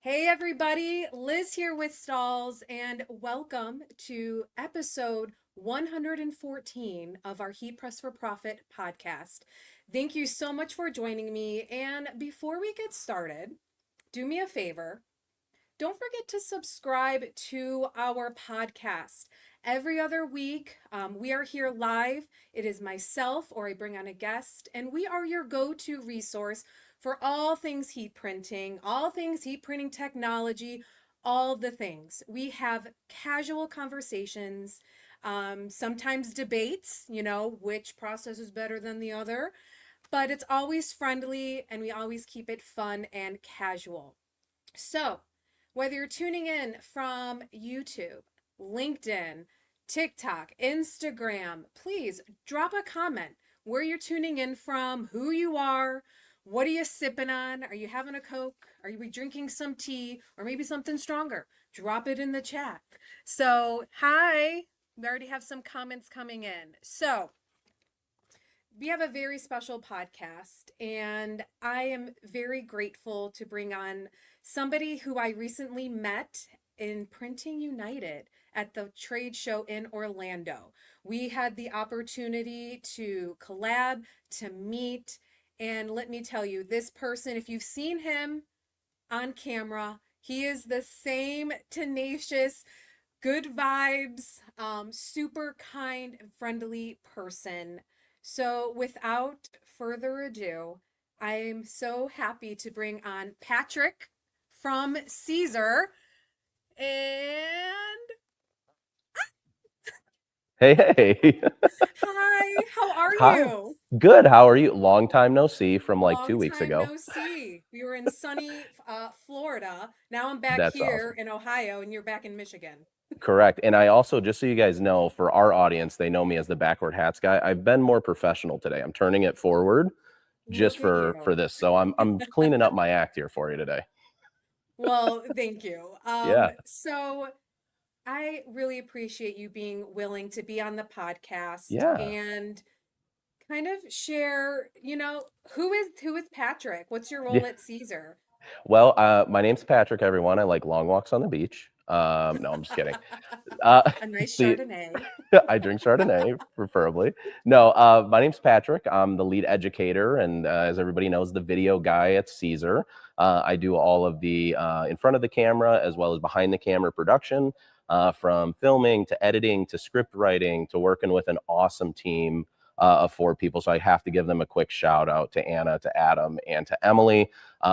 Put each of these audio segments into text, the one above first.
Hey everybody, Liz here with Stalls, and welcome to episode 114 of our Heat Press for Profit podcast. Thank you so much for joining me. And before we get started, do me a favor. Don't forget to subscribe to our podcast. Every other week, we are here live. It is myself or I bring on a guest, and we are your go to resource for all things heat printing, all things heat printing technology, all the things. We have casual conversations, sometimes debates, which process is better than the other, but it's always friendly and we always keep it fun and casual. So, whether you're tuning in from YouTube, LinkedIn, TikTok, Instagram, please drop a comment where you're tuning in from, who you are, what are you sipping on? Are you having a Coke? Are you drinking some tea or maybe something stronger? Drop it in the chat. So, hi. We already have some comments coming in. So, we have a very special podcast, and I am very grateful to bring on somebody who I recently met in Printing United at the trade show in Orlando. We had the opportunity to collab, to meet, and let me tell you, this person, if you've seen him on camera, he is the same tenacious, good vibes, super kind and friendly person. So, without further ado, I'm so happy to bring on Patrick from Siser. And Hey, hey. hi, how are Hi. you? Good. How are you? Long time no see from like Long 2 weeks time ago. no see. We were in sunny Florida. Now I'm back That's here awesome. in Ohio, and you're back in Michigan. Correct. And I also, just so you guys know, for our audience, they know me as the backward hats guy. I've been more professional today. I'm turning it forward just Look at for you. this. So I'm cleaning up my act here for you today. Well, thank you. Yeah. So I really appreciate you being willing to be on the podcast Yeah. and kind of share, who is Patrick? What's your Yeah. role at Caesar? Well, my name's Patrick, everyone. I like long walks on the beach. No, I'm just kidding. Uh, A nice the Chardonnay. I drink Chardonnay, preferably. No, my name's Patrick. I'm the lead educator, and as everybody knows, the video guy at Caesar. I do all of the in front of the camera as well as behind the camera production, from filming to editing to script writing to working with an awesome team of four people. So I have to give them a quick shout out to Anna, to Adam, and to Emily,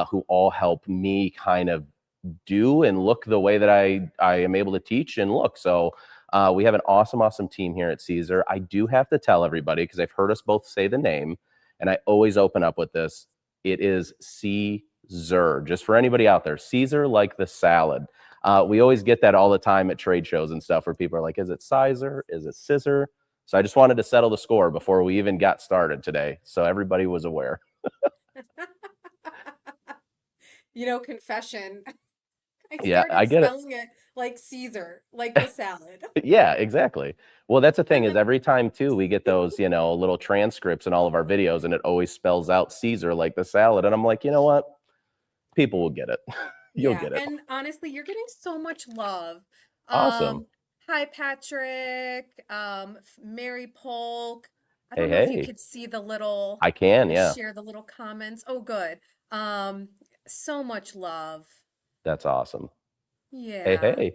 who all help me kind of do and look the way that I am able to teach and look. So we have an awesome team here at Caesar. I do have to tell everybody, because I've heard us both say the name, and I always open up with this. It is Caesar. Just for anybody out there, Caesar like the salad. We always get that all the time at trade shows and stuff where people are like, is it Sizer? Is it Scissor? So I just wanted to settle the score before we even got started today. So everybody was aware. Confession. I Yeah, started I get it. spelling it like Caesar, like the salad. Yeah, exactly. Well, that's the thing, And is then every time too we get those, little transcripts in all of our videos, and it always spells out Caesar like the salad. And I'm like, you know what? People will get it. You'll yeah, get it. and honestly, you're getting so much love. Awesome. Hi Patrick, Mary Polk. I Hey, don't know if you hey. could see the little, I can, I yeah. share the little comments. Oh, good. Um, so much love. That's awesome. Hey, Yeah. hey.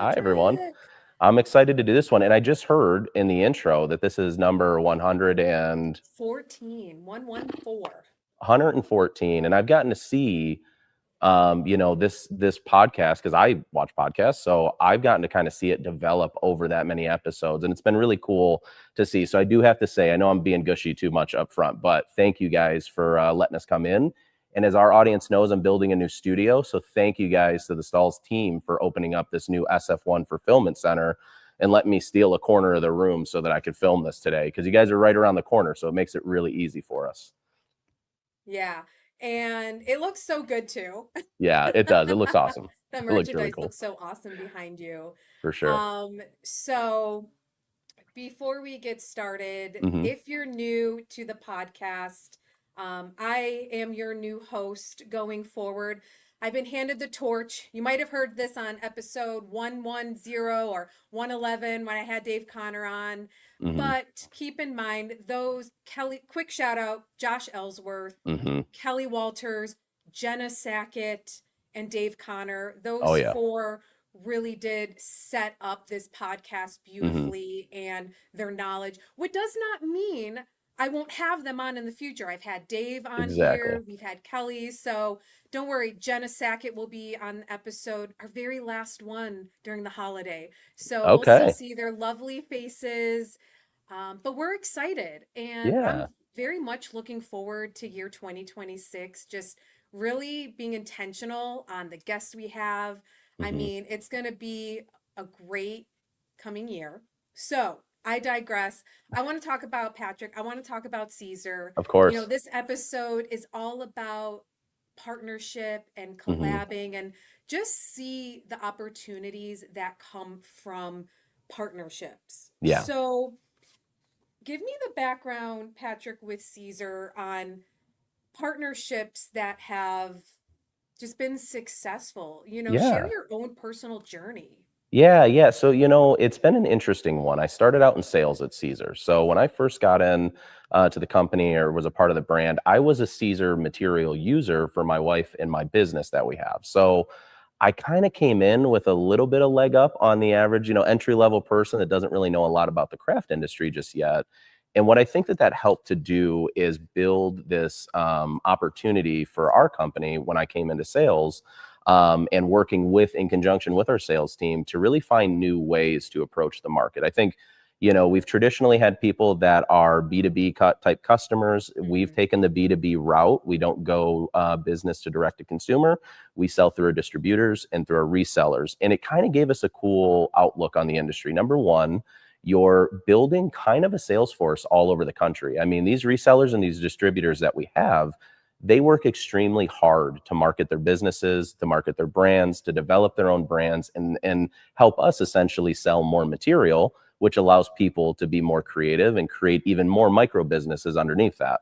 Hi, everyone. Patrick. I'm excited to do this one. And I just heard in the intro that this is number 114. and I've gotten to see this podcast, because I watch podcasts, so I've gotten to kind of see it develop over that many episodes, and it's been really cool to see. So I do have to say, I know I'm being gushy too much up front, but thank you guys for letting us come in. And as our audience knows, I'm building a new studio, so thank you guys to the Stalls team for opening up this new SF1 fulfillment center and letting me steal a corner of the room so that I could film this today, because you guys are right around the corner, so it makes it really easy for us. Yeah. And it looks so good too. Yeah, it does. It looks awesome. The It looks really merchandise cool, looks so awesome behind you. for sure. So before we get started, Hmm. if you're new to the podcast, I am your new host going forward. I've been handed the torch. You might have heard this on episode 110 or 111 when I had Dave Connor on. Hmm. But keep in mind those Kelly, quick shout out, Josh Ellsworth, Hmm. Kelly Walters, Jenna Sackett, and Dave Connor. Oh Those yeah. four really did set up this podcast Hmm. beautifully and their knowledge, what does not mean I won't have them on in the future. I've had Dave on Exactly. here, we've had Kelly, so don't worry. Jenna Sackett will be on the episode, our very last one during the holiday. So we'll still Okay. see their lovely faces. But we're excited, and I'm Yeah. very much looking forward to year 2026. Just really being intentional on the guests we have. I Hmm. mean, it's going to be a great coming year. So I digress. I want to talk about Patrick. I want to talk about Caesar. Of You know, course. this episode is all about partnership and Hmm. collabing and just see the opportunities that come from partnerships. Yeah. So, give me the background, Patrick, with Caesar on partnerships that have just been successful. You know, share Yeah. your own personal journey. Yeah, yeah. So, it's been an interesting one. I started out in sales at Caesar. So when I first got in to the company or was a part of the brand, I was a Caesar material user for my wife and my business that we have. So I kind of came in with a little bit of leg up on the average, entry level person that doesn't really know a lot about the craft industry just yet. And what I think that helped to do is build this opportunity for our company when I came into sales, and working in conjunction with our sales team to really find new ways to approach the market. I think, we've traditionally had people that are B2B type customers. We've Mhm. taken the B2B route. We don't go business to direct to consumer. We sell through our distributors and through our resellers. And it kind of gave us a cool outlook on the industry. Number one, you're building kind of a sales force all over the country. I mean, these resellers and these distributors that we have, they work extremely hard to market their businesses, to market their brands, to develop their own brands, and help us essentially sell more material, which allows people to be more creative and create even more micro businesses underneath that.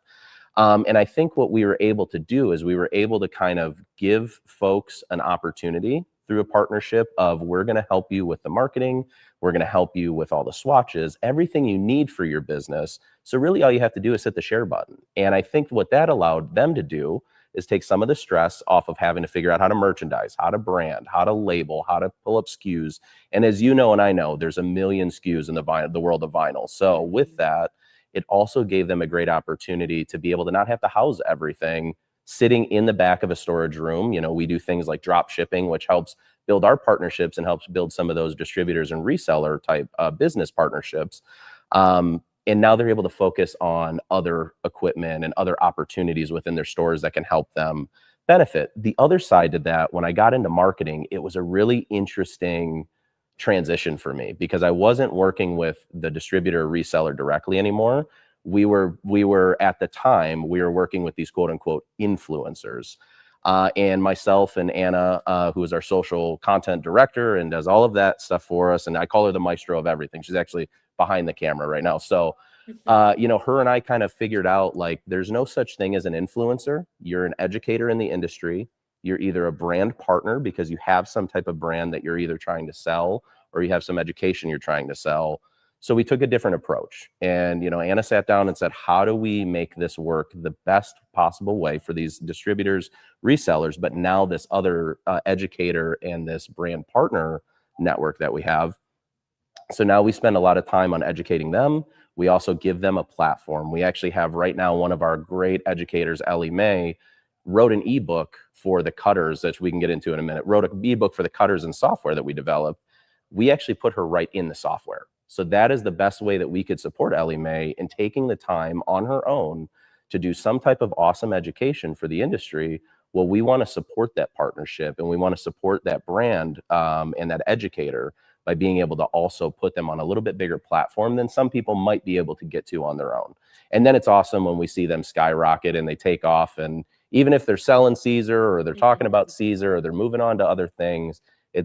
And I think what we were able to do is we were able to kind of give folks an opportunity through a partnership of, we're going to help you with the marketing, we're going to help you with all the swatches, everything you need for your business. So really all you have to do is hit the share button. And I think what that allowed them to do is take some of the stress off of having to figure out how to merchandise, how to brand, how to label, how to pull up SKUs. And as you know, and I know, there's a million SKUs in the world of vinyl. So with Mhm. that, it also gave them a great opportunity to be able to not have to house everything sitting in the back of a storage room. We do things like drop shipping, which helps build our partnerships and helps build some of those distributors and reseller type business partnerships. And now they're able to focus on other equipment and other opportunities within their stores that can help them benefit. The other side to that, when I got into marketing, it was a really interesting transition for me because I wasn't working with the distributor or reseller directly anymore. We were at the time, we were working with these quote unquote influencers. And myself and Anna, who is our social content director and does all of that stuff for us, and I call her the maestro of everything. She's actually behind the camera right now. So, her and I kind of figured out, like, there's no such thing as an influencer. You're an educator in the industry. You're either a brand partner because you have some type of brand that you're either trying to sell, or you have some education you're trying to sell. So we took a different approach. And, Anna sat down and said, how do we make this work the best possible way for these distributors, resellers, but now this other educator and this brand partner network that we have? So now we spend a lot of time on educating them. We also give them a platform. We actually have right now one of our great educators, Ellie Mae, wrote an ebook for the cutters that we can get into in a minute, wrote an ebook for the cutters and software that we developed. We actually put her right in the software. So that is the best way that we could support Ellie Mae in taking the time on her own to do some type of awesome education for the industry. Well, we want to support that partnership and we want to support that brand, and that educator by being able to also put them on a little bit bigger platform than some people might be able to get to on their own. And then it's awesome when we see them skyrocket and they take off. And even if they're selling Caesar or they're talking about Mhm. Caesar or they're moving on to other things,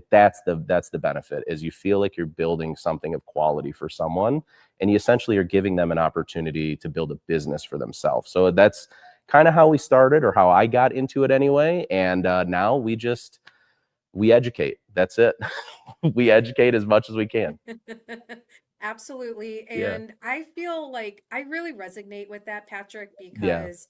that's the benefit, is you feel like you're building something of quality for someone, and you essentially are giving them an opportunity to build a business for themselves. So kind of how we started, or how I got into it anyway. And now we educate. That's it. We educate as much as we can. Absolutely. Yeah. And I feel like I really resonate with that, Patrick, Yeah. because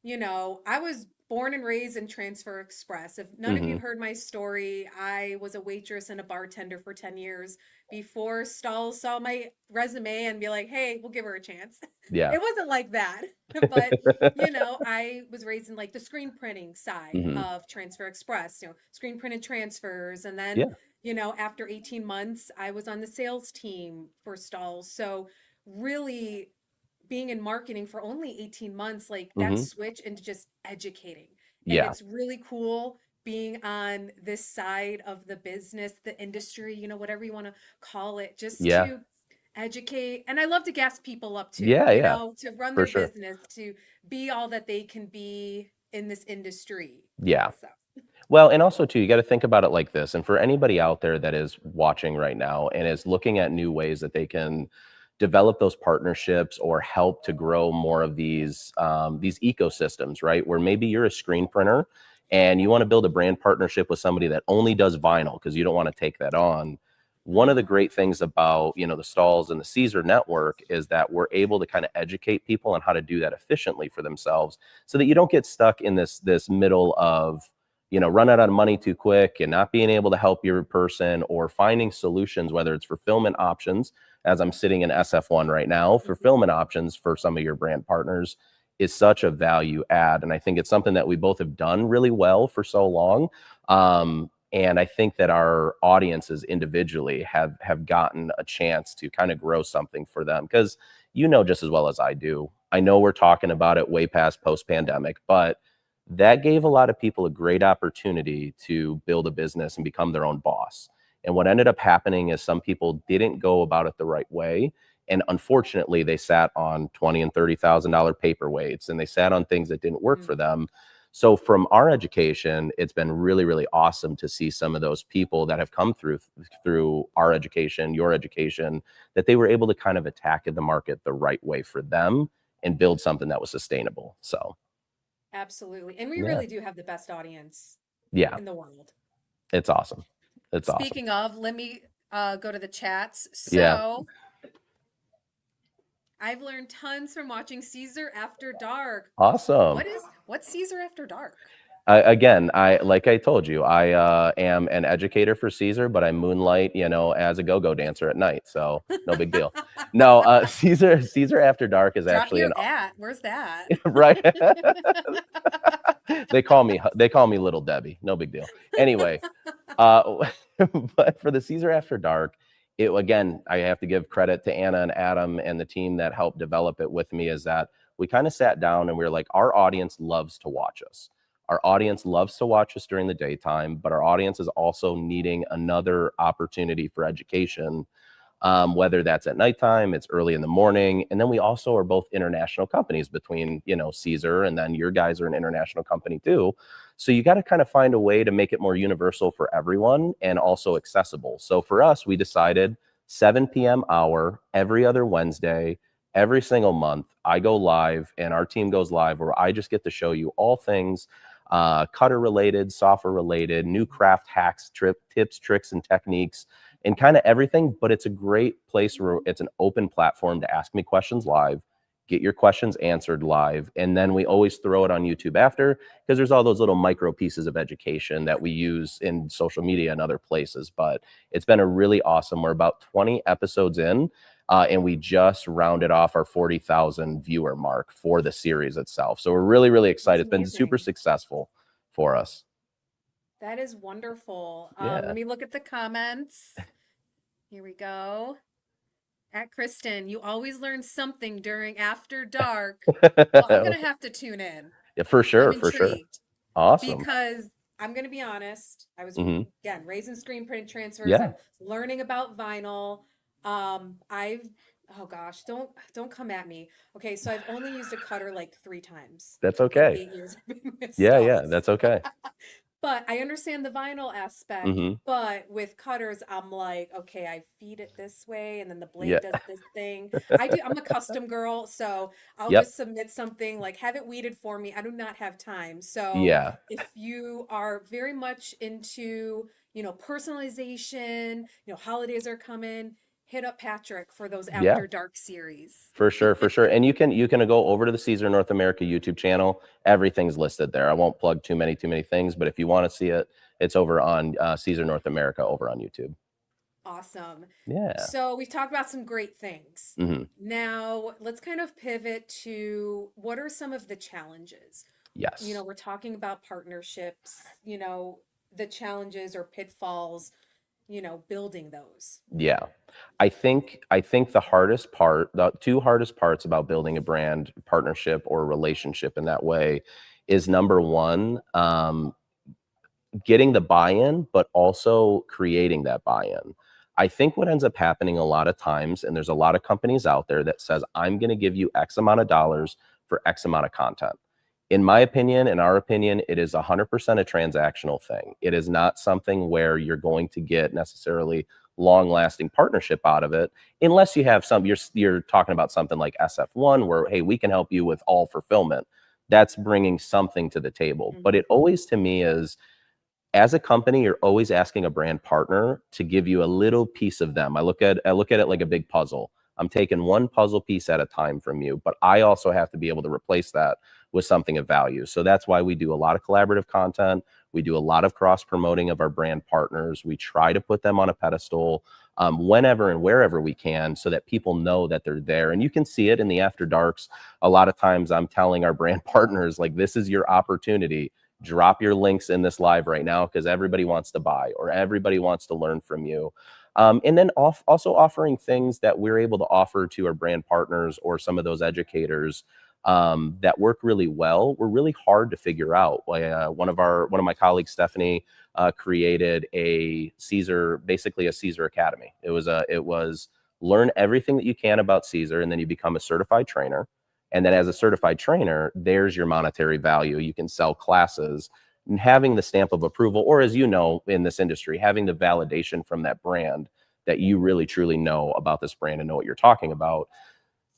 I was born and raised in Transfer Express. If none of you Hmm. heard my story, I was a waitress and a bartender for 10 years before Stalls saw my resume and be like, hey, we'll give her a chance. Yeah. It wasn't like that. But, I was raised in like the screen printing side Hmm. of Transfer Express, screen printed transfers. And then, Yeah. after 18 months, I was on the sales team for Stalls. So, really, being in marketing for only 18 months, like that Hmm. switch into just educating. And Yeah. it's really cool being on this side of the business, the industry, whatever you want to call it, just Yeah. to educate. And I love to gas people up too, Yeah. Yeah. to run For their sure. business, to be all that they can be in this industry. Yeah. So, Well, and also too, you got to think about it like this. And for anybody out there that is watching right now and is looking at new ways that they can develop those partnerships or help to grow more of these ecosystems, right? Where maybe you're a screen printer and you want to build a brand partnership with somebody that only does vinyl because you don't want to take that on. One of the mhm, great things about the Stalls and the Siser network is that we're able to kind of educate people on how to do that efficiently for themselves, so that you don't get stuck in this middle of run out of money too quick and not being able to help your person, or finding solutions, whether it's fulfillment options, as I'm sitting in SF1 right now. mhm. Fulfillment options for some of your brand partners is such a value add. And I think it's something that we both have done really well for so long. And I think that our audiences individually have gotten a chance to kind of grow something for them, because just as well as I do. I know we're talking about it way past post pandemic, but that gave a lot of people a great opportunity to build a business and become their own boss. And what ended up happening is some people didn't go about it the right way. And unfortunately, they sat on $20 and $30,000 paperweights, and they sat on things that didn't work for Mm. them. So from our education, it's been really, really awesome to see some of those people that have come through our education, your education, that they were able to kind of attack the market the right way for them and build something that was sustainable. So Absolutely. And we yeah. really do have the best audience Yeah, in the world. it's awesome. It's awesome. Speaking of, let me go to the chats. Yeah, So I've learned tons from watching Caesar After Dark. awesome. What's Caesar After Dark? Again, I like I told you, I am an educator for Caesar, but I moonlight, as a go-go dancer at night, so no big deal. No, Caesar After Dark is Drop actually an your at. Where's that? right. They call me Little Debbie. No big deal. Anyway, Uh, but for the Caesar After Dark, it again, I have to give credit to Anna and Adam and the team that helped develop it with me. Is that we kind of sat down and we were like, our audience loves to watch us. Our audience loves to watch us during the daytime, but our audience is also needing another opportunity for education, whether that's at nighttime, it's early in the morning. And then we also are both international companies between, Caesar, and then your guys are an international company too. So you got to kind of find a way to make it more universal for everyone and also accessible. So for us, we decided 7 p.m. hour every other Wednesday, every single month. I go live and our team goes live, where I just get to show you all things cutter related, software related, new craft hacks, tips, tricks, and techniques, and kind of everything. But it's a great place where it's an open platform to ask me questions live, get your questions answered live. And then we always throw it on YouTube after, because there's all those little micro pieces of education that we use in social media and other places. But it's been a really awesome. We're about 20 episodes in. And we just rounded off our 40,000 viewer mark for the series itself. So we're really, really excited. That's It's been super amazing. successful for us. That is wonderful. Let Yeah. me look at the comments. Here we go. At Kristen, you always learn something during After Dark. Well, I'm gonna have to tune in. Yeah, for I'm sure. For sure. intrigued Awesome. because I'm gonna be honest. I was Hmm. again raised in screen print transfers. Yeah, I'm learning about vinyl. I've oh gosh, don't come at me. Okay, so I've only used a cutter like 3 times that's in the okay. 8 years I've been with Yeah, yeah, Stalls. that's okay. But I understand the vinyl aspect, Hmm. but with cutters, I'm like, okay, I feed it this way, and then the Yeah. blade does this thing. I'm a custom girl, so I'll Yep. just submit something like have it weeded for me. I do not have time. So Yeah. if you are very much into, personalization, holidays are coming, hit up Patrick for those Yeah. After Dark series. For sure, for sure. And you can go over to the Caesar North America YouTube channel. Everything's listed there. I won't plug too many things, but if you want to see it, it's over on Caesar North America over on YouTube. Awesome. Yeah. So we've talked about some great things. Hmm. Now let's kind of pivot to what are some of the challenges? Yes. We're talking about partnerships, the challenges or pitfalls, building those. Yeah. I think the two hardest parts about building a brand partnership or relationship in that way is number one, getting the buy-in, but also creating that buy-in. I think what ends up happening a lot of times, and there's a lot of companies out there that says, I'm going to give you X amount of dollars for X amount of content. In my opinion, in our opinion, it is 100% a transactional thing. It is not something where you're going to get necessarily long-lasting partnership out of it, unless you have you're talking about something like SF1, where hey, we can help you with all fulfillment. That's bringing something to the table. But Mhm. it always to me is, as a company, you're always asking a brand partner to give you a little piece of them. I look at it like a big puzzle. I'm taking one puzzle piece at a time from you, but I also have to be able to replace that with something of value. So that's why we do a lot of collaborative content. We do a lot of cross promoting of our brand partners. We try to put them on a pedestal whenever and wherever we can, so that people know that they're there. And you can see it in the After Darks. A lot of times I'm telling our brand partners, like, this is your opportunity. Drop your links in this live right now, because everybody wants to buy or everybody wants to learn from you. And then also offering things that we're able to offer to our brand partners or some of those educators that work really well, were really hard to figure out. One of my colleagues, Stephanie, created basically a Caesar Academy. It was learn everything that you can about Caesar, and then you become a certified trainer. And then as a certified trainer, there's your monetary value. You can sell classes, and having the stamp of approval, or as you know, in this industry, having the validation from that brand that you really truly know about this brand and know what you're talking about.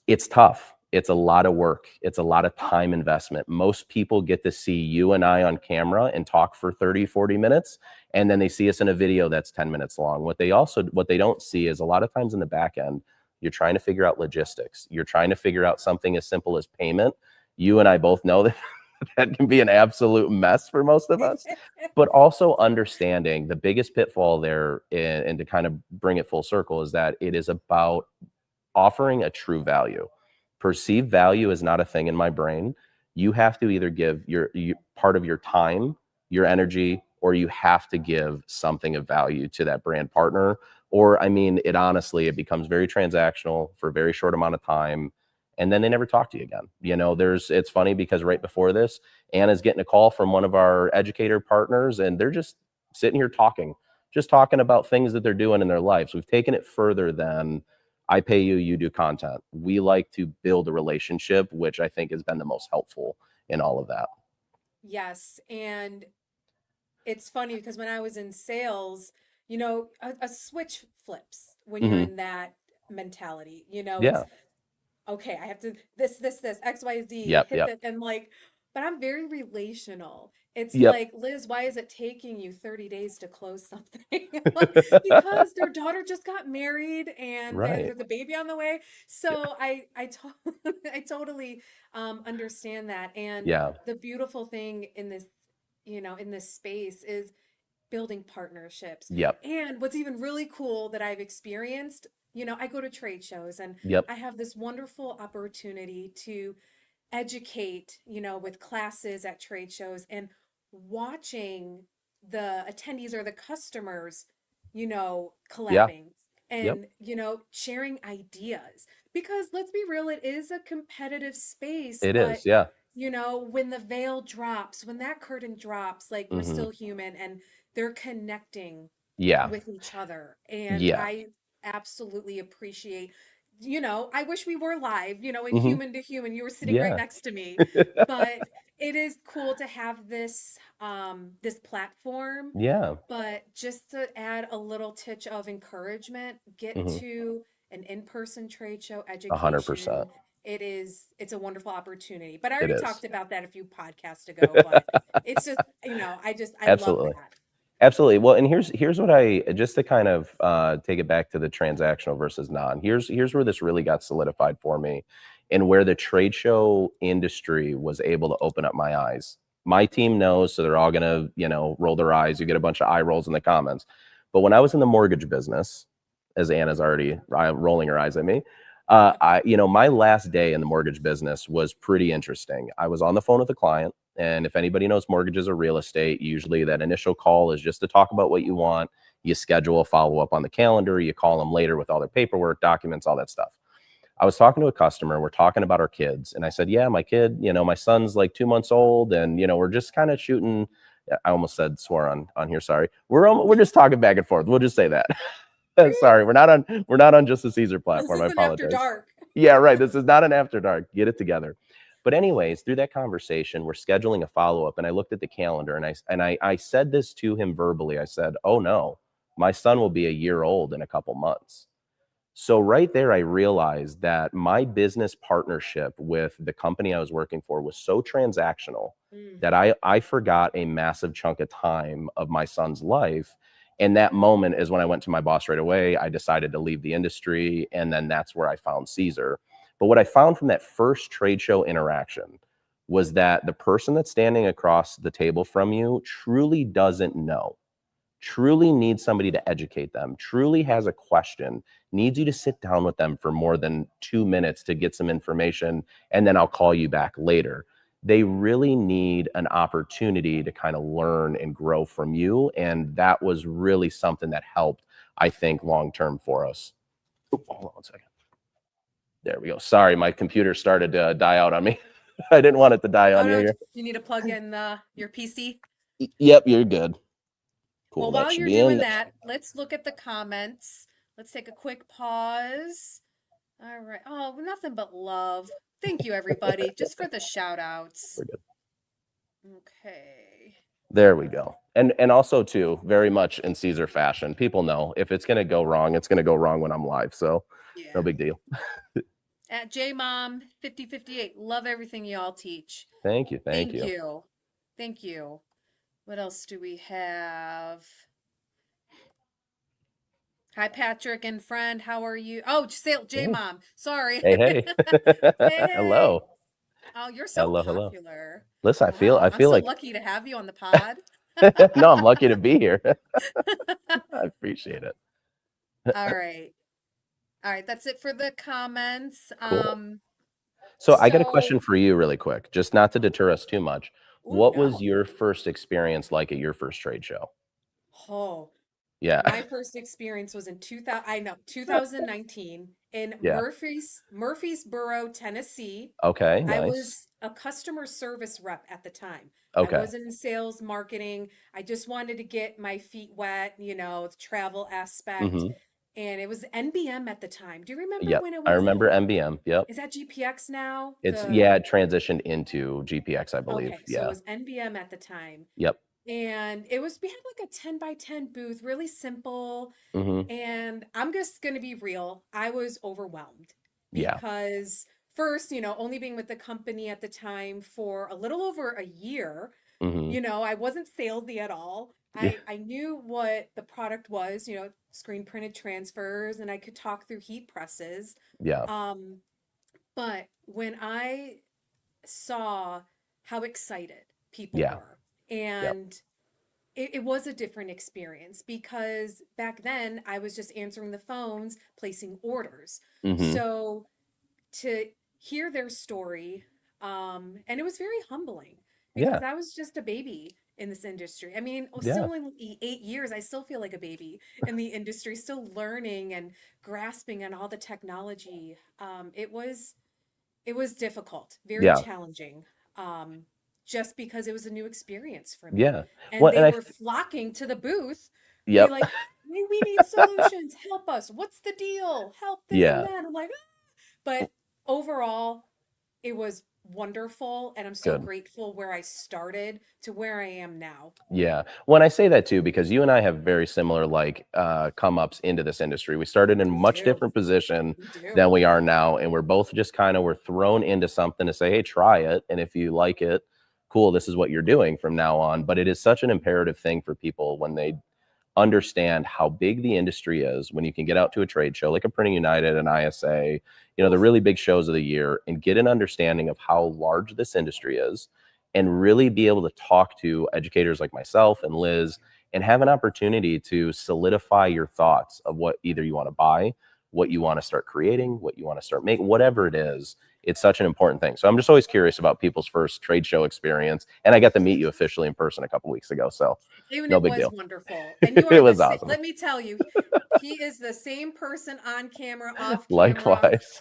It's tough. It's a lot of work. It's a lot of time investment. Most people get to see you and I on camera and talk for 30, 40 minutes, and then they see us in a video that's 10 minutes long. What they don't see is, a lot of times in the back end, you're trying to figure out logistics. You're trying to figure out something as simple as payment. You and I both know that that can be an absolute mess for most of us. But also understanding the biggest pitfall there, and to kind of bring it full circle, is that it is about offering a true value. Perceived value is not a thing in my brain. You have to either give part of your time, your energy, or you have to give something of value to that brand partner. Or, I mean, it becomes very transactional for a very short amount of time, and then they never talk to you again. It's funny, because right before this, Anna's getting a call from one of our educator partners, and they're just sitting here just talking about things that they're doing in their lives. We've taken it further than I pay you, you do content. We like to build a relationship, which I think has been the most helpful in all of that. Yes, and it's funny because when I was in sales, a switch flips when you're Hmm. in that mentality. It's Yeah. okay, I have to this, XYZ, Yep. hit Yep. that, and like, but I'm very relational. It's Yep. like, Liz, why is it taking you 30 days to close something? I'm like, because their daughter just got married and Right. there's a baby on the way. Yeah. So I totally understand that. And Yeah. the beautiful thing in this, in this space is building partnerships. Yep. And what's even really cool that I've experienced, I go to trade shows and Yep. I have this wonderful opportunity to educate, with classes at trade shows and watching the attendees or the customers, Yeah. collabing Yep. and, sharing ideas. Because let's be real, it is a competitive space, It but is. Yeah. when the veil drops, when that curtain drops, like we're Hmm. still human and they're connecting Yeah. with each other. And Yeah. I absolutely appreciate, I wish we were live, and Hmm. human to human, you were sitting right Yeah. next to me. But it is cool to have this platform, Yeah. but just to add a little titch of encouragement, get Hmm. to an in-person trade show 100%. education. It's a wonderful opportunity. But I It already is. talked about that a few podcasts ago, but it's just, I love Absolutely. that. Absolutely. Well, and here's what I just to kind of take it back to the transactional versus non. Here's where this really got solidified for me, and where the trade show industry was able to open up my eyes. My team knows, so they're all gonna roll their eyes. You get a bunch of eye rolls in the comments. But when I was in the mortgage business, as Anna's already rolling her eyes at me, Yep. my last day in the mortgage business was pretty interesting. I was on the phone with a client. And if anybody knows mortgages or real estate, usually that initial call is just to talk about what you want. You schedule a follow up on the calendar. You call them later with all their paperwork, documents, all that stuff. I was talking to a customer. We're talking about our kids. And I said, yeah, my kid, my son's like 2 months old. And, we're just kind of shooting. I almost said swore on here. Sorry. We're just talking back and forth. We'll just say that. Sorry. We're not on just the Caesar This platform. I isn't after apologize. dark. Yeah, right. This is not an after dark. Get it together. But anyways, through that conversation, we're scheduling a follow up, and I looked at the calendar, and I said this to him verbally. I said, "Oh no, my son will be a year old in a couple months." So right there, I realized that my business partnership with the company I was working for was so transactional Mm. that I forgot a massive chunk of time of my son's life. And that moment is when I went to my boss right away. I decided to leave the industry, and then that's where I found Caesar. But what I found from that first trade show interaction was that the person that's standing across the table from you truly doesn't know, truly needs somebody to educate them, truly has a question, needs you to sit down with them for more than 2 minutes to get some information, and then I'll call you back later. They really need an opportunity to kind of learn and grow from you. And that was really something that helped, I think, long term for us. Oop, hold on one second. There we go. Sorry, my computer started to die out on me. I didn't want it to die Oh on you no, here. you need to plug in your PC. Yep, you're good. Well, Cool. That while should you're be in. doing that, let's look at the comments. Let's take a quick pause. All right. Oh, nothing but love. Thank you, everybody, just for the shout outs. We're good. Okay. There we go. And also too, very much in Caesar fashion. People know if it's gonna go wrong, it's gonna go wrong when I'm live. So no Yeah. big deal. At JMom5058, love everything y'all teach. Thank you. Thank Thank you. you. Thank you. What else do we have? Hi, Patrick and friend. How are you? Oh, J Hey, Mom. Sorry. hey, hey. Hey. Hello. Oh, you're so Hello, hello. popular. Listen, I feel Wow. I I'm feel so like lucky to have you on the pod. no, I'm lucky to be here. I appreciate it. All right. All right. That's it for the comments. Cool. So I got a question So, for you really quick, just not to deter us too much. oh What was no. your first experience like at your first trade show? Oh, Yeah. my first experience was in 2000, I know, 2019 in Yeah. Murfreesboro, Tennessee. Okay, I nice. was a customer service rep at the time. I Okay. wasn't in sales marketing. I just wanted to get my feet wet, the travel aspect. Mhm. And it was NBM at the time. Do you remember Yep. when it I was? remember MBM. Yep. Is that GPX now? It's yeah, it transitioned into GPX, I believe. Okay, so it Yeah. was NBM at the time. Yep. And we had like a 10 by 10 booth, really simple. Mhm. And I'm just going to be real. I was overwhelmed Yeah. because first, only being with the company at the time for a little over a year, Mhm. I wasn't salesy at all. Yeah. I knew what the product was, screen printed transfers, and I could talk through heat presses. Yeah. Um, but when I saw how excited people Yeah. were, Yep. and it was a different experience because back then I was just answering the phones, placing orders. Mhm. So to hear their story, and it was very humbling Yeah. because I was just a baby in this industry. I mean, Yeah. still only 8 years, I still feel like a baby in the industry, still learning and grasping on all the technology. It was difficult, very Yeah. challenging, um, just because it was a new experience for me. Yeah. And Well, they and were flocking to the booth, be yep. like, we need solutions. Help us. What's the deal? Help this and Yeah. that. I'm like, "Ah." But overall, it was wonderful, and I'm so Good. grateful where I started to where I am now. Yeah. When I say that too, because you and I have very similar like come ups into this industry. We started in a We much do. different position We do. than we are now. And we're both just kind of were thrown into something to say, hey, try it. And if you like it, cool, this is what you're doing from now on. But it is such an imperative thing for people when they understand how big the industry is when you can get out to a trade show like a Printing United and ISA, the Oof. really big shows of the year, and get an understanding of how large this industry is, and really be able to talk to educators like myself and Liz and have an opportunity to solidify your thoughts of what either you want to buy, what you want to start creating, what you want to start making, whatever it is. It's such an important thing. So I'm just always curious about people's first trade show experience. And I got to meet you officially in person a couple weeks ago. So Even no it big was deal. wonderful. And you It are the was same. awesome. Let me tell you, he is the same person on camera, off camera. Likewise.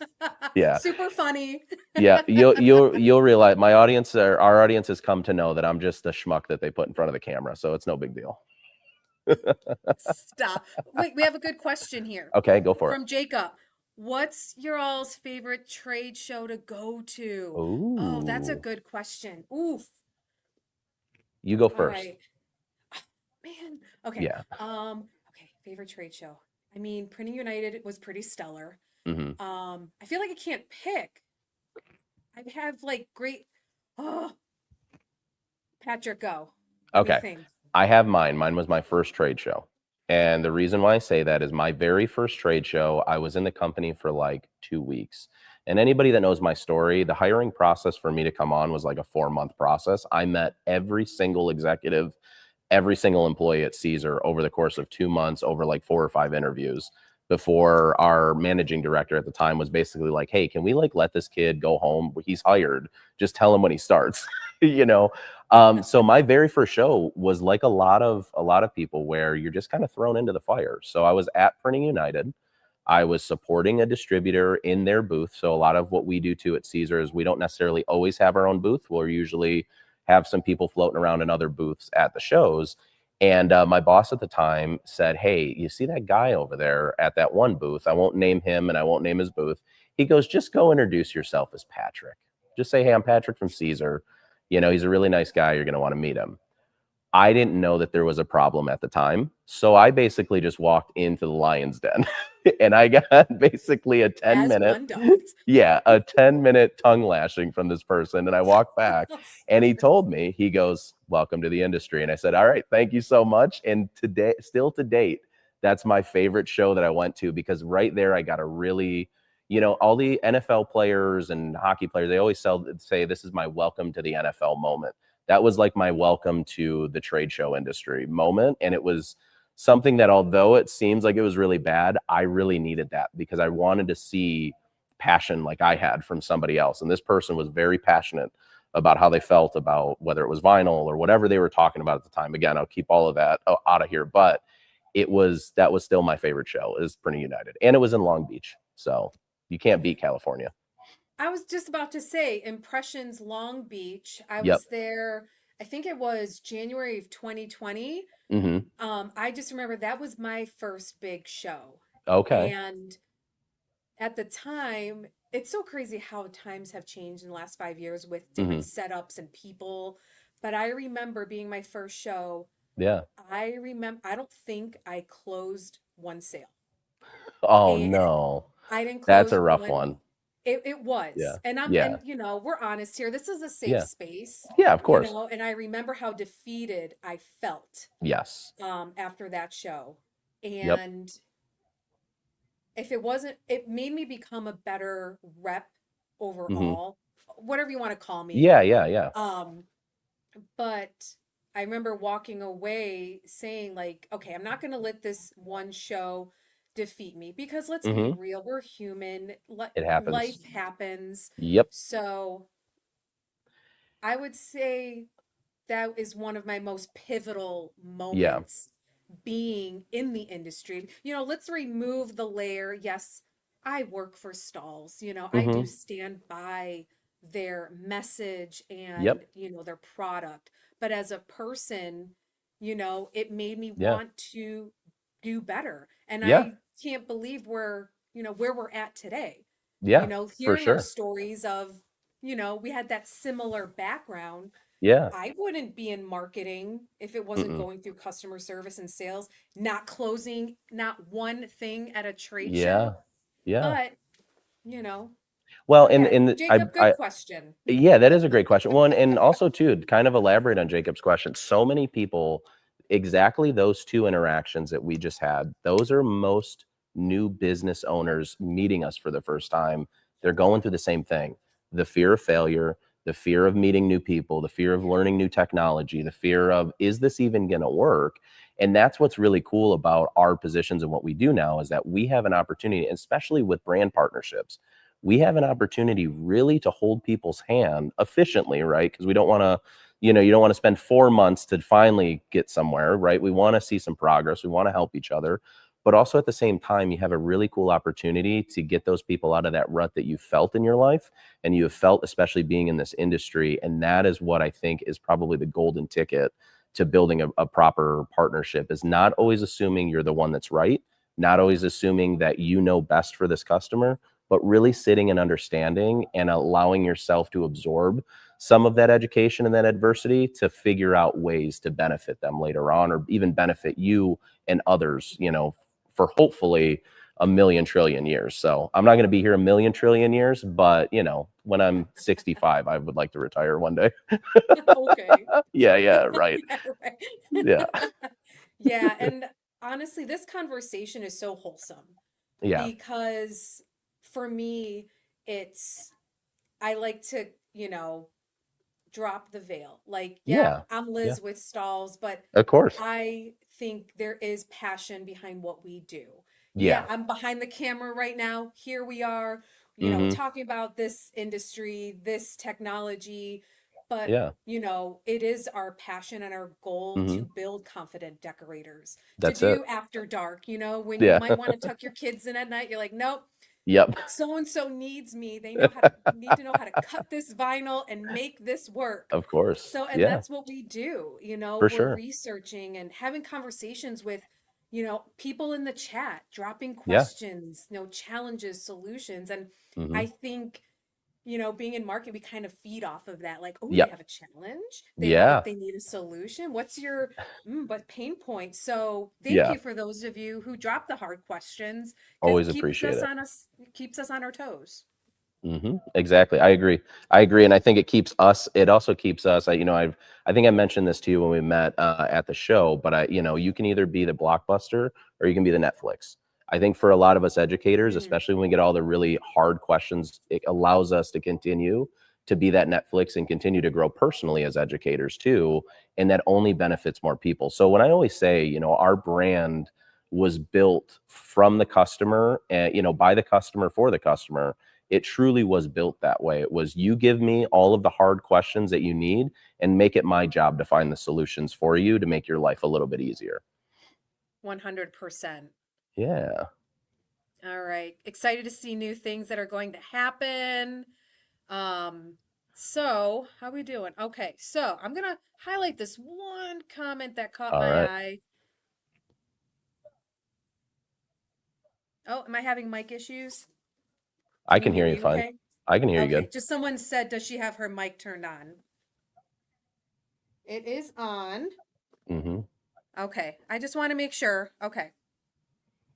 Yeah. Super funny. Yeah. You'll realize our audience has come to know that I'm just a schmuck that they put in front of the camera. So it's no big deal. Stop. Wait, we have a good question here Okay, go for it. from Jacob. What's your all's favorite trade show to go to? Oh, that's a Ooh. good question. Oof. You go All first. right. Man. Okay. Yeah. Okay, favorite trade show. I mean, Printing United was pretty stellar. Hmm. I feel like I can't pick. I have like great oh, Patrick, go. Let me Okay. think. I have mine. Mine was my first trade show. And the reason why I say that is my very first trade show, I was in the company for like 2 weeks. And anybody that knows my story, the hiring process for me to come on was like a 4 month process. I met every single executive, every single employee at Siser over the course of 2 months, over like 4 or 5 interviews before our managing director at the time was basically like, hey, can we like let this kid go home? He's hired. Just tell him when he starts, you know? So my very first show was like a lot of people where you're just kind of thrown into the fire. So I was at Printing United. I was supporting a distributor in their booth. So a lot of what we do too at Caesar is we don't necessarily always have our own booth. We'll usually have some people floating around in other booths at the shows. And my boss at the time said, hey, you see that guy over there at that one booth? I won't name him and I won't name his booth. He goes, just go introduce yourself as Patrick. Just say, hey, I'm Patrick from Caesar. He's a really nice guy. You're going to want to meet him. I didn't know that there was a problem at the time. So I basically just walked into the lion's den and I got basically a 10 As minute, one does. yeah, a 10-minute tongue lashing from this person. And I walked back and he told me, he goes, welcome to the industry. And I said, all right, thank you so much. And today, still to date, that's my favorite show that I went to because right there I got a really, all the NFL players and hockey players, they always say this is my welcome to the NFL moment. That was like my welcome to the trade show industry moment. And it was something that, although it seems like it was really bad, I really needed that because I wanted to see passion like I had from somebody else. And this person was very passionate about how they felt about whether it was vinyl or whatever they were talking about at the time. Again, I'll keep all of that out of here, but that was still my favorite show is Printing United. And it was in Long Beach. So you can't beat California. I was just about to say Impressions Long Beach. I Yep. was there, I think it was January of 2020. Hmm. I just remember that was my first big show. Okay. And at the time, it's so crazy how times have changed in the last 5 years with different Hmm. setups and people. But I remember being my first show. Yeah. I don't think I closed one sale. Oh And no. I didn't That's close a rough one. one. It Yeah. was. Yeah. And we're honest here. This is a safe Yeah. space, Yeah, of course. and I remember how defeated I felt Yes. after that show. Yep. And if it wasn't, it made me become a better rep Hmm. overall, whatever you want to call me. Yeah, yeah, yeah. Um, but I remember walking away saying, like, okay, I'm not going to let this one show defeat me because let's be Hmm. real, we're human. It happens. Life happens. Yep. So I would say that is one of my most pivotal Yeah. moments being in the industry. Let's remove the layer. Yes, I work for stalls. I do Hmm. stand by their message and, Yep. their product. But as a person, it made me Yeah. want to do better. And Yeah. I can't believe where we're at today. Yeah. For Hearing our sure. stories of we had that similar background. Yeah. I wouldn't be in marketing if it wasn't Mm-mm. going through customer service and sales, not closing not one thing at a trade Yeah. show. Yeah. But, you know, Well, so yeah, I Jacob, good question. yeah, that is a great question. Well, and also too, to kind of elaborate on Jacob's question, so many people, exactly those two interactions that we just had, those are most new business owners meeting us for the first time. They're going through the same thing: the fear of failure, the fear of meeting new people, the fear of learning new technology, the fear of, is this even going to work? And that's what's really cool about our positions and what we do now, is that we have an opportunity, especially with brand partnerships, we have an opportunity really to hold people's hand efficiently, right? Because we don't want to, you don't want to spend 4 months to finally get somewhere, right? We want to see some progress. We want to help each other. But also at the same time, you have a really cool opportunity to get those people out of that rut that you felt in your life and you have felt, especially being in this industry. And that is what I think is probably the golden ticket to building a proper partnership, is not always assuming you're the one that's right, not always assuming that you know best for this customer, but really sitting and understanding and allowing yourself to absorb some of that education and that adversity to figure out ways to benefit them later on, or even benefit you and others, for hopefully a million trillion years. So I'm not going to be here a million trillion years, but when I'm 65, I would like to retire one day. Okay. Yeah, yeah, right. Yeah, right. Yeah, Yeah, and honestly, this conversation is so wholesome yeah, because for me, it's I like to, drop the veil. Like, yeah, yeah, I'm yeah, Liz with stalls, but of course. I think there is passion behind what we do. Yeah, Yeah. I'm behind the camera right now. Here we are, Hmm. talking about this industry, this technology, but Yeah. it is our passion and our goal to Hmm. build confident decorators, to That's it. do after dark, when you Yeah. might want to tuck your kids in at night, you're like, nope, Yep. so and so needs me. They need to know how to cut this vinyl and make this work. Of course. So, and Yeah, that's what we do. for We're sure. researching and having conversations with, people in the chat, dropping Yeah. questions, challenges, solutions. And Hmm. I think, being in market, we kind of feed off of that. Like, oh, they Yep. have a challenge. Yeah. They need a solution. What's your but pain point? So thank Yeah. you for those of you who drop the hard questions because Always appreciate it. it keeps us on our toes. Exactly. I agree. I agree. And I think it also keeps us, I think I mentioned this to you when we met at the show, but you can either be the Blockbuster or you can be the Netflix. I think for a lot of us educators, Mm, especially when we get all the really hard questions, it allows us to continue to be that Netflix and continue to grow personally as educators too. And that only benefits more people. So when I always say, our brand was built from the customer and, by the customer for the customer, it truly was built that way. It was, you give me all of the hard questions that you need and make it my job to find the solutions for you to make your life a little bit easier. 100%. Yeah. All right. Excited to see new things that are going to happen. Um, so how we doing? Okay, so I'm gonna highlight this one comment that caught All my right. eye. Oh, am I having mic issues? I Can you can hear hear you me fine. okay? I can hear you Okay, good. just someone said, does she have her mic turned on? It is on. Hmm. Okay, I just want to make sure. Okay,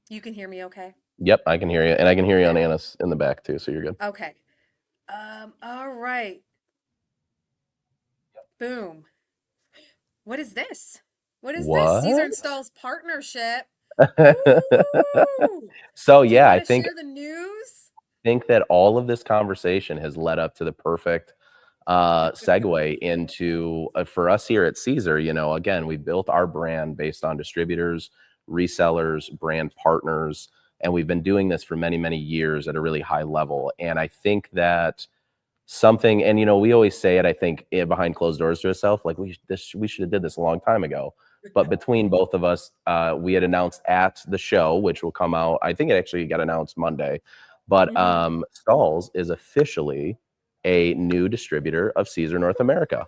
you can hear me okay? Yep, I can hear you. And I can hear you on Okay, Anna's in the back too. So you're good. okay. All right. Boom. What is this? What is this? Caesar What? installs partnership. Ooh. So Do you yeah, want to share the news? think that all of this conversation has led up to the perfect segue into, for us here at Caesar. Again, we built our brand based on distributors, resellers, brand partners, and we've been doing this for many, many years at a really high level. And I think that something, and we always say it, I think, behind closed doors to ourselves, like we should have did this a long time ago. But between both of us, we had announced at the show, which will come out, I think it actually got announced Monday, but Hmm. Stalls is officially a new distributor of Caesar North America.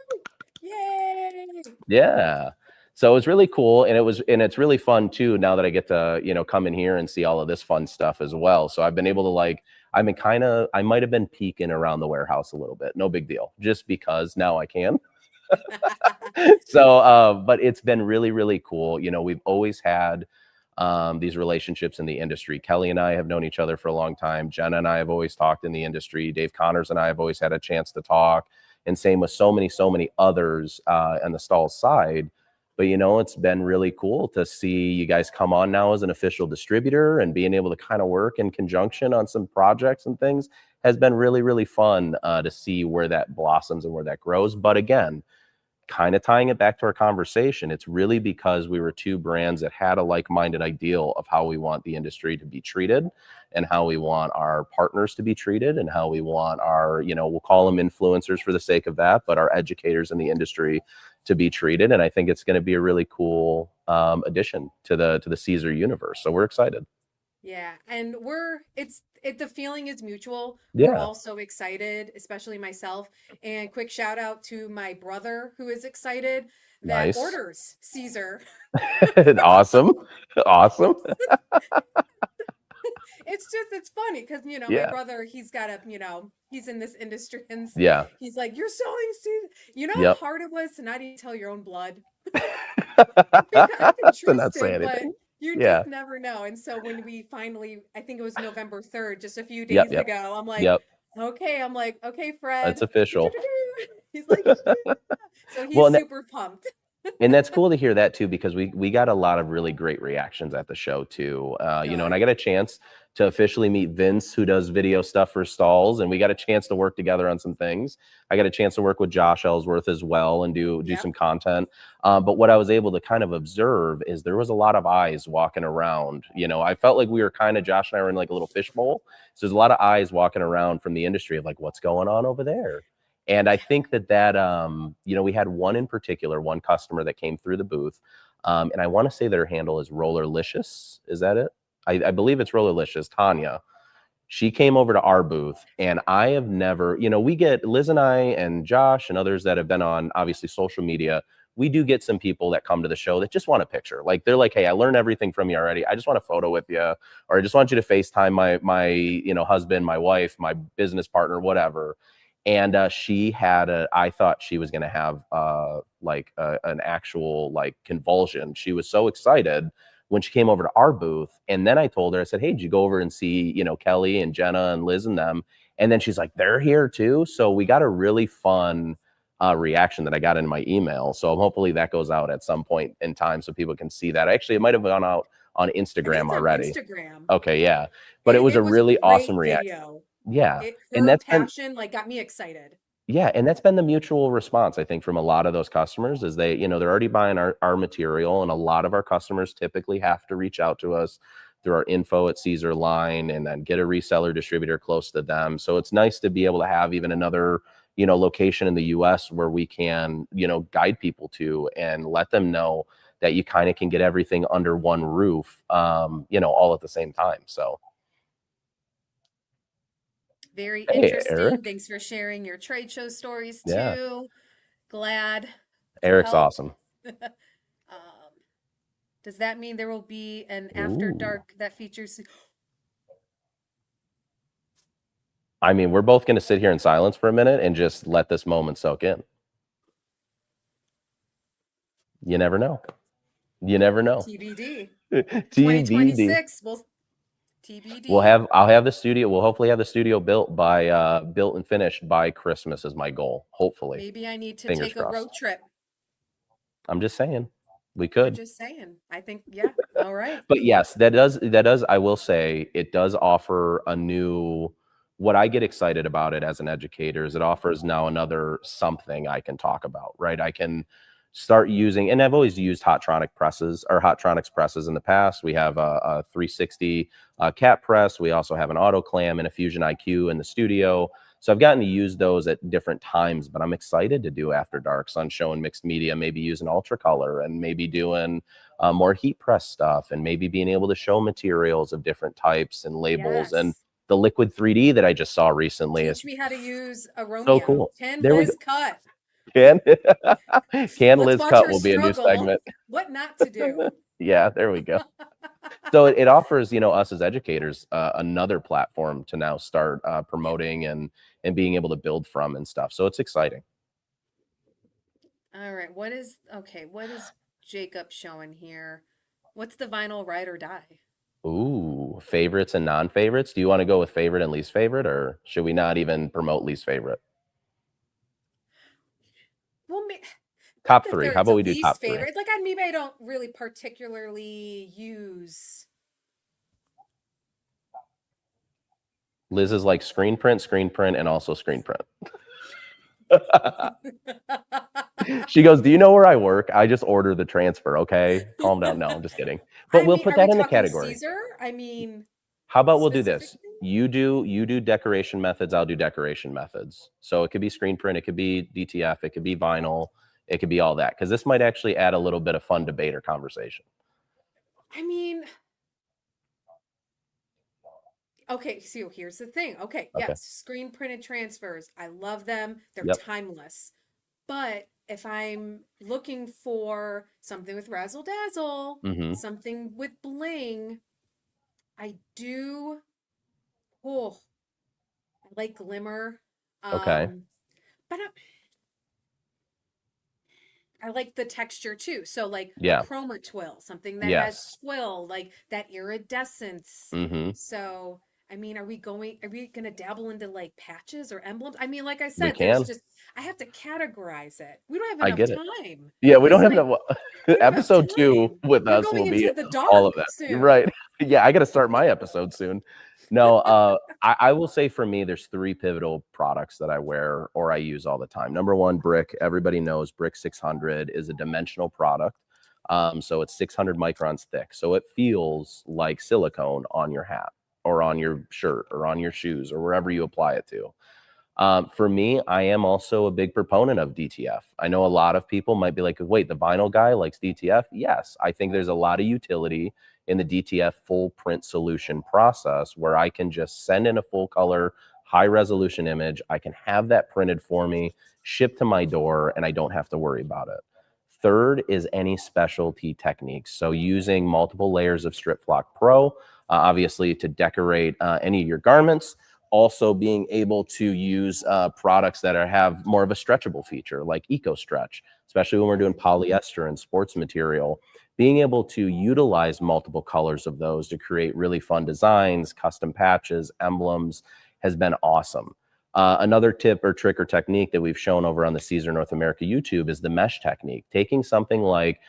Yay! Yeah. So it was really cool, and it's really fun too now that I get to, come in here and see all of this fun stuff as well. So I've been able to, like, I might have been peeking around the warehouse a little bit. No big deal, just because now I can. So, but it's been really, really cool. You know, we've always had these relationships in the industry. Kelly and I have known each other for a long time. Jenna and I have always talked in the industry. Dave Connors and I have always had a chance to talk, and same with so many others on the Stalls side. But you know, it's been really cool to see you guys come on now as an official distributor and being able to kind of work in conjunction on some projects and things has been really, really fun to see where that blossoms and where that grows. But again, kind of tying it back to our conversation, it's really because we were two brands that had a like-minded ideal of how we want the industry to be treated and how we want our partners to be treated and how we want our, you know, we'll call them influencers for the sake of that, but our educators in the industry to be treated. And I think it's going to be a really cool addition to the Siser universe. So we're excited. Yeah, and the feeling is mutual. We're Yeah. all so excited, especially myself. And quick shout out to my brother who is excited that Nice. orders Caesar. Awesome. Awesome. It's funny because my Yeah. brother, he's got he's in this industry and Yeah. he's like, "You're selling Caesar." You know how Yep. hard it was to not even tell your own blood? I've been To not say trusted, but anything. you Yeah. just never know. And so when we finally, I think it was November 3rd, just a few Yep. days Yep. ago, Yep. I'm like, okay, It's Fred. official. He's like, yeah. So Well, he's super pumped. and that's cool to hear that too, because we got a lot of really great reactions at the show too. You know, and I Good. got a chance to officially meet Vince, who does video stuff for Stalls, and we got a chance to work together on some things. I got a chance to work with Josh Ellsworth as well and do Yep. some content. But what I was able to kind of observe is there was a lot of eyes walking around. You know, I felt like we were kind of, Josh and I were in like a little fishbowl. So there's a lot of eyes walking around from the industry of like, what's going on over there? And I think you know, we had one in particular, one customer that came through the booth. And I want to say their handle is Rollerlicious. Is that it? I believe it's Rollerlicious, Tanya. She came over to our booth, and I have never, you know, we get Liz and I and Josh and others that have been on obviously social media. We do get some people that come to the show that just want a picture. Like they're like, hey, I learned everything from you already. I just want a photo with you, or I just want you to FaceTime my you know, husband, my wife, my business partner, whatever. And she had I thought she was going to have an actual like convulsion. She was so excited when she came over to our booth. And then I told her, I said, hey, did you go over and see, you know, Kelly and Jenna and Liz and them? And then she's like, they're here too. So we got a really fun reaction that I got in my email. So hopefully that goes out at some point in time so people can see that. Actually, it might have gone out on I think Instagram it's on already. Instagram. Okay, yeah. But it was a It was a really awesome great reaction. video. Yeah. And Her passion like got me excited. that's been the mutual response, I think, from a lot of those customers is they, you know, they're already buying our material. And a lot of our customers typically have to reach out to us through our info at Caesar line and then get a reseller distributor close to them. So it's nice to be able to have even another, you know, location in the US where we can, you know, guide people to and let them know that you kind of can get everything under one roof, you know, all at the same time. So, Very hey, interesting. Eric. Thanks for sharing your trade show stories Yeah. too. Glad to Eric's help. awesome. Um, does that mean there will be an after Ooh. dark that features? I mean, we're both going to sit here in silence for a minute and just let this moment soak in. You never know. You never know. TBD. TBD. 2026. Well, TBD. I'll have the studio. We'll hopefully have the studio built and finished by Christmas is my goal. Hopefully. Maybe I need to Fingers take a crossed. road trip. I'm just saying. We You're could. just saying. I think, yeah. All right. But yes, that does I will say it does offer a new what I get excited about it as an educator is it offers now another something I can talk about, right? I can start using, and I've always used Hottronics presses in the past. We have a 360 cat press. We also have an auto clam and a Fusion IQ in the studio. So I've gotten to use those at different times, but I'm excited to do After Darks on show and mixed media, maybe using ultra color and maybe doing more heat press stuff and maybe being able to show materials of different types and labels. And Yes. the liquid 3D that I just saw recently is Teach me how to use a so Romeo. cool. Can There we go. Liz cut? Can can Let's Liz watch cut her will be a new struggle. segment. What not to do. Yeah, there we go. So it offers, us as educators, another platform to now start promoting and being able to build from and stuff. So it's exciting. All right. What is Jacob showing here? What's the vinyl ride or die? Ooh, favorites and non-favorites. Do you want to go with favorite and least favorite, or should we not even promote least favorite? Well, not Top that three. there How it's about a we do top least three? favorite. Like maybe I don't really particularly use. Liz is like screen print, and also screen print. She goes, "Do you know where I work? I just order the transfer, okay? Calm down." No, I'm just kidding. But I we'll mean, put are we that in the talking category. Caesar? I mean, How about we'll do this? specifically? You do decoration methods, I'll do decoration methods. So it could be screen print, it could be DTF, it could be vinyl, it could be all that, because this might actually add a little bit of fun debate or conversation. I mean, okay, so here's the thing. Okay, Okay. yes, screen printed transfers. I love them. They're Yep. timeless. But if I'm looking for something with razzle dazzle, Hmm. something with bling, I do, oh, I like glimmer. Okay. But I like the texture too. So like a Yeah. chroma twill, something that has Yes. twill, like that iridescence. Hmm. So I mean, are we gonna dabble into like patches or emblems? I mean, like I We said, there's can. just I have to categorize it. We don't have I enough get it. time. Yeah, we This don't have might enough. we don't have Episode two time. with We're us going will be into the all of dark that. You're soon. right. Yeah, I got to start my episode soon. No, I will say for me, there's three pivotal products that I wear or I use all the time. Number one, Brick. Everybody knows Brick 600 is a dimensional product. So it's 600 microns thick. So it feels like silicone on your hat or on your shirt or on your shoes or wherever you apply it to. For me, I am also a big proponent of DTF. I know a lot of people might be like, wait, the vinyl guy likes DTF? Yes, I think there's a lot of utility in the DTF full print solution process where I can just send in a full color, high resolution image. I can have that printed for me, shipped to my door, and I don't have to worry about it. Third is any specialty techniques. So using multiple layers of Strip Flock Pro, obviously to decorate any of your garments, also being able to use products that have more of a stretchable feature like eco stretch, especially when we're doing Oh, polyester and sports material, being able to utilize multiple colors of those to create really fun designs, custom patches, emblems has been awesome. Another tip or trick or technique that we've shown over on the Siser North America YouTube is the mesh technique. Taking something like,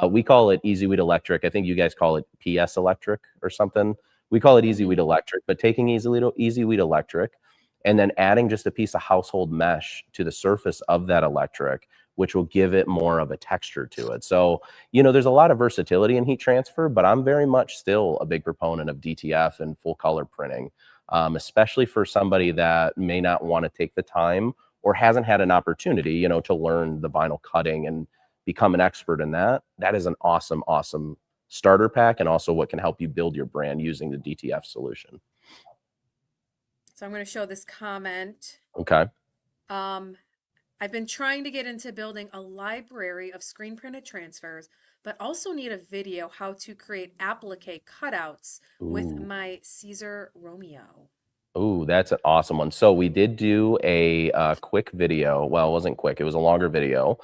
we call it Easy Weed Electric. I think you guys call it PS Electric or something. We call it Easy Weed mm-hmm. Electric, but taking Easy Weed Electric and then adding just a piece of household mesh to the surface of that electric, which will give it more of a texture to it. So, there's a lot of versatility in heat transfer, but I'm very much still a big proponent of DTF and full color printing, especially for somebody that may not want to take the time or hasn't had an opportunity, to learn the vinyl cutting and become an expert in that. That is an awesome, awesome starter pack and also what can help you build your brand using the DTF solution. So I'm going to show this comment. Okay. Um, I've been trying to get into building a library of screen printed transfers, but also need a video how to create applique cutouts with Ooh. my Caesar Romeo. Ooh, that's an awesome one. So we did do a quick video. Well, it wasn't quick. It was a longer video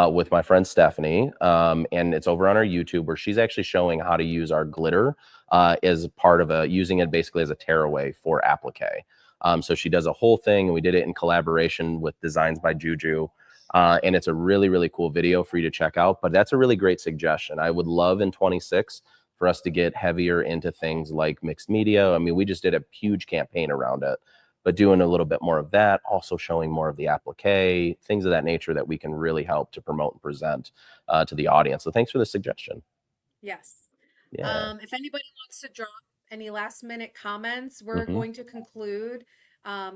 with my friend Stephanie, and it's over on our YouTube where she's actually showing how to use our glitter as part of using it basically as a tearaway for applique. So she does a whole thing, and we did it in collaboration with Designs by Juju. And it's a really, really cool video for you to check out. But that's a really great suggestion. I would love in 26 for us to get heavier into things like mixed media. I mean, we just did a huge campaign around it, but doing a little bit more of that, also showing more of the applique, things of that nature that we can really help to promote and present to the audience. So thanks for the suggestion. Yes. Yeah. If anybody wants to drop any last minute comments, we're Hmm. going to conclude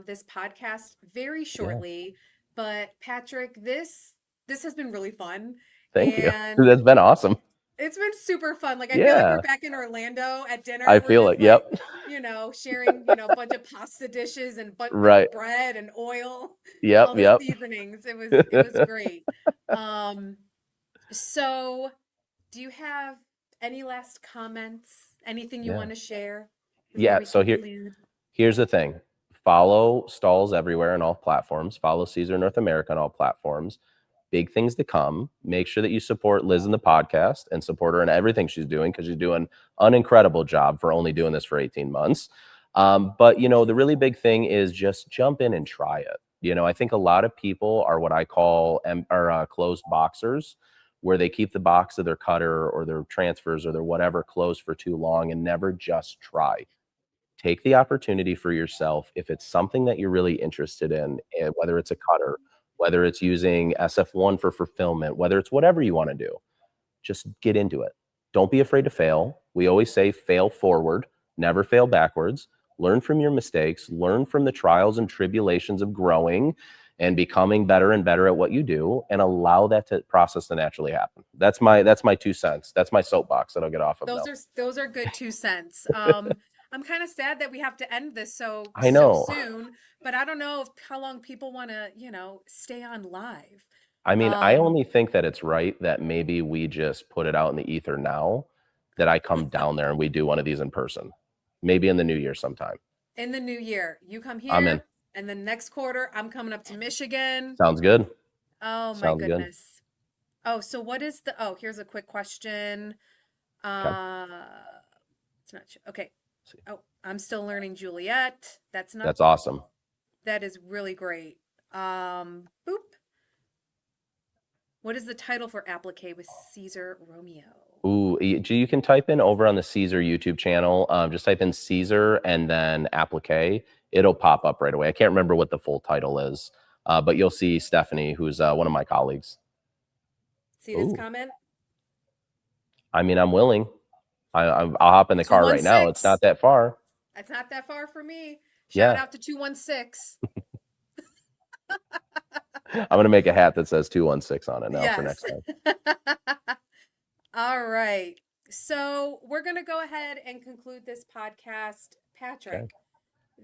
this podcast very Yeah. shortly. But Patrick, this has been really fun, Thank you. and That's been awesome. it's been super fun. Like I feel like we're Yeah. back in Orlando at I dinner. We're feel just it. like, Yep. sharing, a bunch of pasta dishes and Right. bread and oil, Yep. all the Yep. seasonings. It was great. Um, so do you have any last comments? Anything you Yeah. want to share before Yeah. we So conclude? here's the thing. Follow Stalls everywhere on all platforms. Follow Caesar North America on all platforms. Big things to come. Make sure that you support Liz in the podcast and support her in everything she's doing, because she's doing an incredible job for only doing this for 18 months. But the really big thing is just jump in and try it. I think a lot of people are what I call closed boxers, where they keep the box of their cutter or their transfers or their whatever closed for too long and never just try. Take the opportunity for yourself. If it's something that you're really interested in, whether it's a cutter, whether it's using SF1 for fulfillment, whether it's whatever you want to do, just get into it. Don't be afraid to fail. We always say fail forward, never fail backwards. Learn from your mistakes, learn from the trials and tribulations of growing and becoming better and better at what you do, and allow that process to naturally happen. That's my 2 cents. That's my soapbox that I'll get off of now. Those are good 2 cents. I'm kind of sad that we have to end this I so know. soon, but I don't know how long people want to, stay on live. I mean, I Um, only think that it's right that maybe we just put it out in the ether now, that I come down there and we do one of these in person. Maybe in the new year sometime. in the new year, you come I'm in. here, and then next quarter, I'm coming up to Michigan. Sounds good. Oh my Sounds good. goodness. Oh, so what is here's a quick question. Okay. Uh, it's not, okay. Oh, I'm still learning Juliet. That's not, That's awesome. that is really great. Boop. What is the title for Applique with Caesar Romeo? Ooh, you can type in over on the Caesar YouTube channel. Just type in Caesar and then applique. It'll pop up right away. I can't remember what the full title is, but you'll see Stephanie, who's one of my colleagues. See this Ooh, comment? I mean, I'm willing. I'll hop in the car right now. It's 216. not that far. That's not that far for me. Shout Yeah. out to 216. I'm gonna make a hat that says 216 on it now for Yes. next time. All right. So we're going to go ahead and conclude this podcast. Okay. Patrick,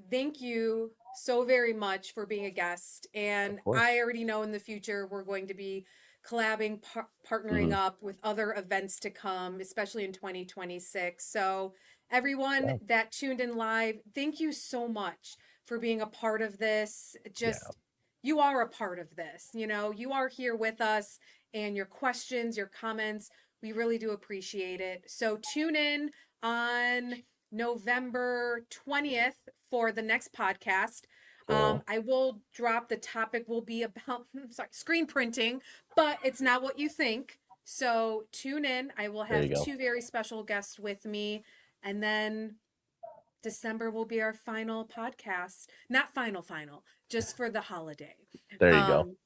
thank you so very much for being a guest. And Of course. I already know in the future we're going to be collabing, partnering Mhm. up with other events to come, especially in 2026. So, everyone Yeah. that tuned in live, thank you so much for being a part of this. Yeah. Just, you are a part of this. You are here with us, and your questions, your comments, we really do appreciate it. So, tune in on November 20th for the next podcast. Cool. I will drop the topic will be about sorry, screen printing, but it's not what you think. So tune in. I will There you have go. two very special guests with me. And then December will be our final podcast. Not final, just for the holiday. There you go. Um,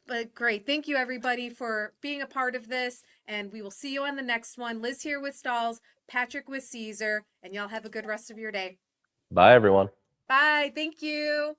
but great. Thank you, everybody, for being a part of this. And we will see you on the next one. Liz here with Stalls, Patrick with Caesar, and y'all have a good rest of your day. Bye, everyone. Bye. Thank you.